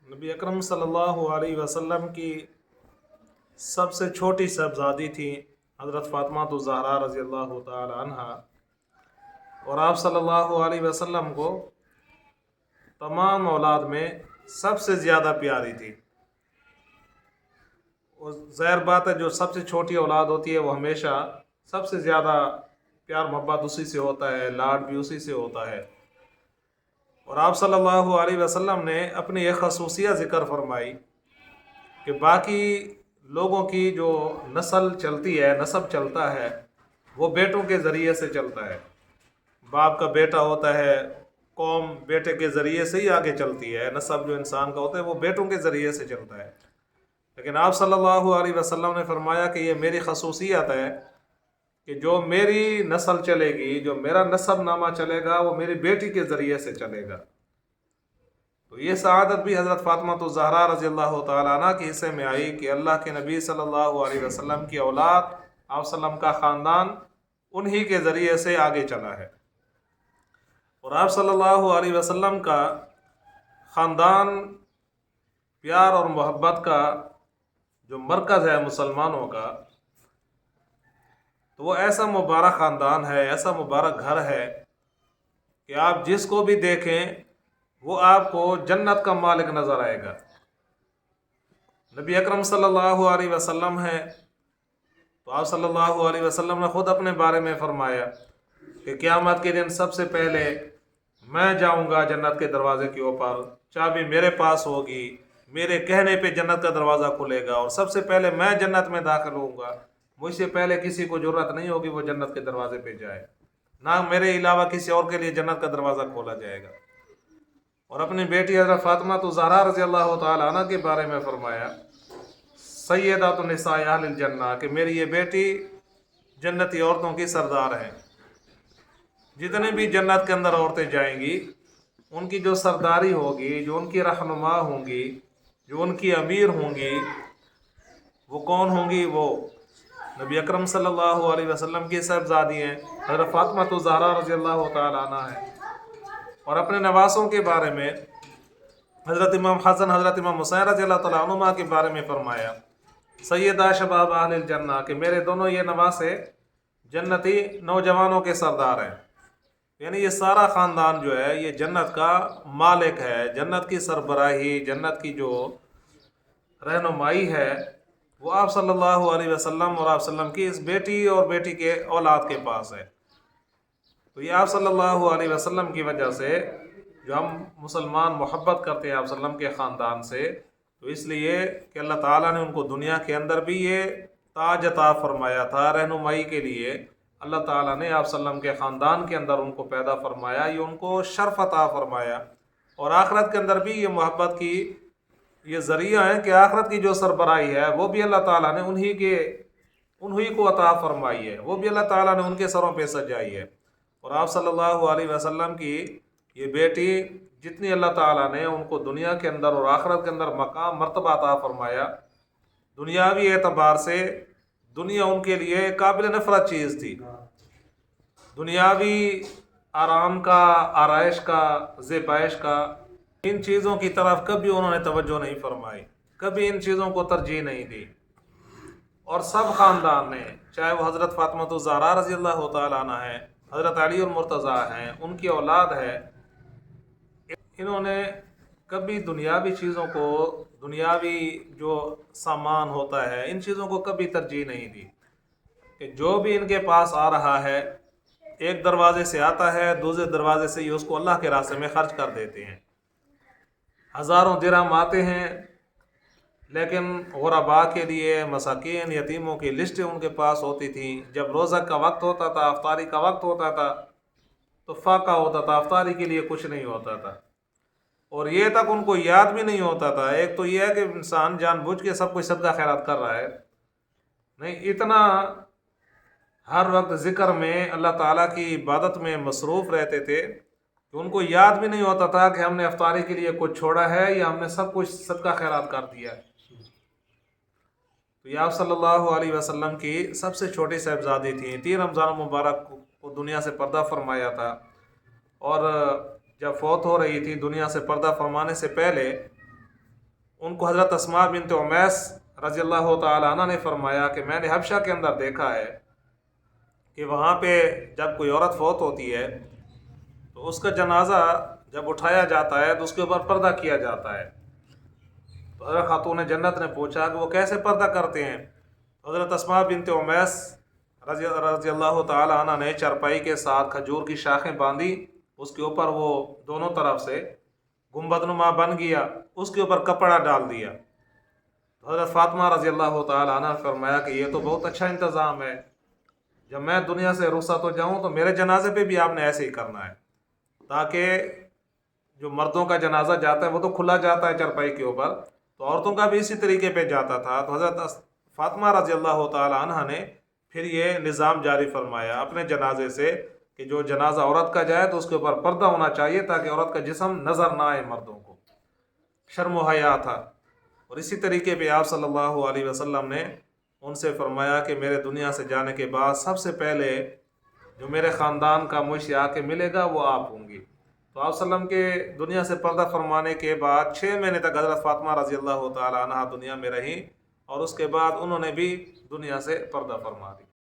नबी अकरम सल्लल्लाहु अलैहि वसल्लम की सबसे छोटी साहबजादी थी हज़रत फ़ातिमा ज़हरा रज़ी अल्लाह तआला अन्हा। और आप सल्लल्लाहु अलैहि वसल्लम को तमाम औलाद में सबसे ज़्यादा प्यारी थी। और ज़ाहिर बात है, जो सबसे छोटी औलाद होती है वो हमेशा सबसे ज़्यादा प्यार मोहब्बत उसी से होता है, लाड भी उसी से होता है। और आप सल्लल्लाहु अलैहि वसल्लम ने अपनी एक खसूसियत ज़िक्र फरमाई कि बाकी लोगों की जो नस्ल चलती है, नसब चलता है, वो बेटों के ज़रिए से चलता है। बाप का बेटा होता है, कौम बेटे के ज़रिए से ही आगे चलती है। नसब जो इंसान का होता है वो बेटों के ज़रिए से चलता है। लेकिन आप सल्लल्लाहु अलैहि वसल्लम ने फरमाया कि ये मेरी खसूसियत है कि जो मेरी नस्ल चलेगी, जो मेरा नसब नामा चलेगा, वो मेरी बेटी के ज़रिए से चलेगा। तो ये सआदत भी हज़रत फ़ातिमा ज़हरा रज़ी अल्लाह तआला अन्हा के हिस्से में आई कि अल्लाह के नबी सल्लल्लाहु अलैहि वसल्लम की औलाद, आप सल्लम का ख़ानदान उन्हीं के ज़रिए से आगे चला है। और आप सल्लल्लाहु अलैहि वसल्लम का ख़ानदान प्यार और मोहब्बत का जो मरकज़ है मुसलमानों का, तो वो ऐसा मुबारक ख़ानदान है, ऐसा मुबारक घर है कि आप जिसको भी देखें वो आपको जन्नत का मालिक नज़र आएगा। नबी अकरम सल्लल्लाहु अलैहि वसल्लम है, तो आप सल्लल्लाहु अलैहि वसल्लम ने ख़ुद अपने बारे में फ़रमाया कि क़यामत के दिन सबसे पहले मैं जाऊंगा जन्नत के दरवाज़े के ऊपर, चाबी मेरे पास होगी, मेरे कहने पे जन्नत का दरवाज़ा खुलेगा और सबसे पहले मैं जन्नत में दाखिल होऊंगा। मुझसे पहले किसी को ज़रूरत नहीं होगी वो जन्नत के दरवाज़े पे जाए, ना मेरे अलावा किसी और के लिए जन्नत का दरवाज़ा खोला जाएगा। और अपनी बेटी हज़रत फ़ातिमा ज़हरा रज़ी अल्लाह तआला अन्हा के बारे में फ़रमाया, सय्यदातु निसाए अहलिल जन्नह, कि मेरी ये बेटी जन्नती औरतों की सरदार है। जितने भी जन्नत के अंदर औरतें जाएंगी, उनकी जो सरदारी होगी, जो उनकी रहनुमा होंगी, जो उनकी अमीर होंगी, वो कौन होंगी? वो नबी अकरम सल्लल्लाहु अलैहि वसल्लम की साहबजादी हैं, हज़रत फ़ातिमा ज़हरा रज़ी अल्लाह तआला अन्हा है। और अपने नवासों के बारे में हज़रत इमाम हसन, हज़रत इमाम हुसैन रज़ी अल्लाह तआला अन्हुमा के बारे में फ़रमाया, सैयदा शबाब अहलिल जन्नह, कि मेरे दोनों ये नवासे जन्नती नौजवानों के सरदार हैं। यानी ये सारा ख़ानदान जो है ये जन्नत का मालिक है। जन्नत की सरबराही, जन्नत की जो रहनुमाई है वो आप सल्लल्लाहु अलैहि वसल्लम और आप सल्लम की इस बेटी और बेटी के औलाद के पास है। तो ये आप सल्लल्लाहु अलैहि वसल्लम की वजह से जो हम मुसलमान मोहब्बत करते हैं आप सल्लम के ख़ानदान से, तो इसलिए कि अल्लाह ताला ने उनको दुनिया के अंदर भी ये ताज अता फरमाया था रहनुमाई के लिए। अल्लाह ताला ने आप सल्लम के ख़ानदान के अंदर उनको पैदा फरमाया, ये उनको शर्फ अता फरमाया। और आखिरत के अंदर भी ये मोहब्बत की ये ज़रिया है कि आखिरत की जो सरबराही है वो भी अल्लाह ताला ने उन्हीं को अता फरमाई है, वो भी अल्लाह ताला ने उनके सरों पे सजाई है। और आप सल्लल्लाहु अलैहि वसल्लम की ये बेटी जितनी अल्लाह ताला ने उनको दुनिया के अंदर और आखिरत के अंदर मकाम मर्तबा अता फरमाया, दुनियावी एतबार से दुनिया उनके लिए काबिल नफरत चीज़ थी। दुनियावी आराम का, आराइश का, ज़ेबाइश का, इन चीज़ों की तरफ कभी उन्होंने तवज्जो नहीं फरमाई, कभी इन चीज़ों को तरजीह नहीं दी। और सब ख़ानदान ने, चाहे वो हज़रत फ़ातिमा ज़हरा रज़ी अल्लाह तआला अन्हा है, हज़रत अली और मुर्तज़ा हैं, उनकी औलाद है, इन्होंने कभी दुनियावी चीज़ों को, दुनियावी जो सामान होता है, इन चीज़ों को कभी तरजीह नहीं दी। कि जो भी इनके पास आ रहा है एक दरवाज़े से आता है, दूसरे दरवाज़े से ही उसको अल्लाह के रास्ते में खर्च कर देते हैं। हज़ारों दिरहम आते हैं, लेकिन गुरबा के लिए, मसाकीन, यतीमों की लिस्टें उनके पास होती थी। जब रोज़ा का वक्त होता था, अफ्तारी का वक्त होता था, तो फाका होता था, अफ्तारी के लिए कुछ नहीं होता था। और ये तक उनको याद भी नहीं होता था। एक तो ये है कि इंसान जानबूझ के सब कुछ सदका खैरात कर रहा है, नहीं, इतना हर वक्त ज़िक्र में, अल्लाह ताला की इबादत में मसरूफ़ रहते थे कि उनको याद भी नहीं होता था कि हमने अफ्तारी के लिए कुछ छोड़ा है या हमने सब कुछ सदका खैरात कर दिया। तो ये आप सल्लल्लाहु अलैहि वसल्लम की सबसे छोटी साहबजादी थी। 3 रमज़ान मुबारक को दुनिया से पर्दा फरमाया था। और जब फौत हो रही थी, दुनिया से पर्दा फरमाने से पहले ان کو حضرت اسماء بنت امیس رضی اللہ تعالیٰ عنہ نے فرمایا کہ میں نے حبشہ کے اندر دیکھا ہے کہ وہاں پہ جب کوئی عورت فوت ہوتی ہے تو اس کا جنازہ جب اٹھایا جاتا ہے تو اس کے اوپر پردہ کیا جاتا ہے۔ تو حضرت خاتون جنت نے پوچھا کہ وہ کیسے پردہ کرتے ہیں؟ حضرت اسماء بنت امیس رضی اللہ تعالیٰ عنہ نے چارپائی کے ساتھ کھجور کی شاخیں باندھی، اس کے اوپر وہ دونوں طرف سے گنبد نما بن گیا، اس کے اوپر کپڑا ڈال دیا۔ تو حضرت فاطمہ رضی اللہ تعالیٰ عنہ نے فرمایا کہ یہ تو بہت اچھا انتظام ہے، جب میں دنیا سے رخصت ہو جاؤں تو میرے جنازے پہ بھی آپ نے ایسے ہی کرنا ہے، تاکہ جو مردوں کا جنازہ جاتا ہے وہ تو کھلا جاتا ہے چارپائی کے اوپر، تو عورتوں کا بھی اسی طریقے پہ جاتا تھا۔ تو حضرت فاطمہ رضی اللہ تعالیٰ عنہ نے پھر یہ نظام جاری فرمایا اپنے جنازے سے کہ جو جنازہ عورت کا جائے تو اس کے اوپر پردہ ہونا چاہیے تاکہ عورت کا جسم نظر نہ آئے مردوں کو، شرم و حیا تھا۔ اور اسی طریقے پہ آپ صلی اللہ علیہ وسلم نے ان سے فرمایا کہ میرے دنیا سے جانے کے بعد سب سے پہلے جو میرے خاندان کا مجھ سے آ کے ملے گا وہ آپ ہوں گی۔ تو آپ صلی اللہ علیہ وسلم کے دنیا سے پردہ فرمانے کے بعد 6 مہینے تک حضرت فاطمہ رضی اللہ تعالی عنہ دنیا میں رہیں، اور اس کے بعد انہوں نے بھی دنیا سے پردہ فرما دی۔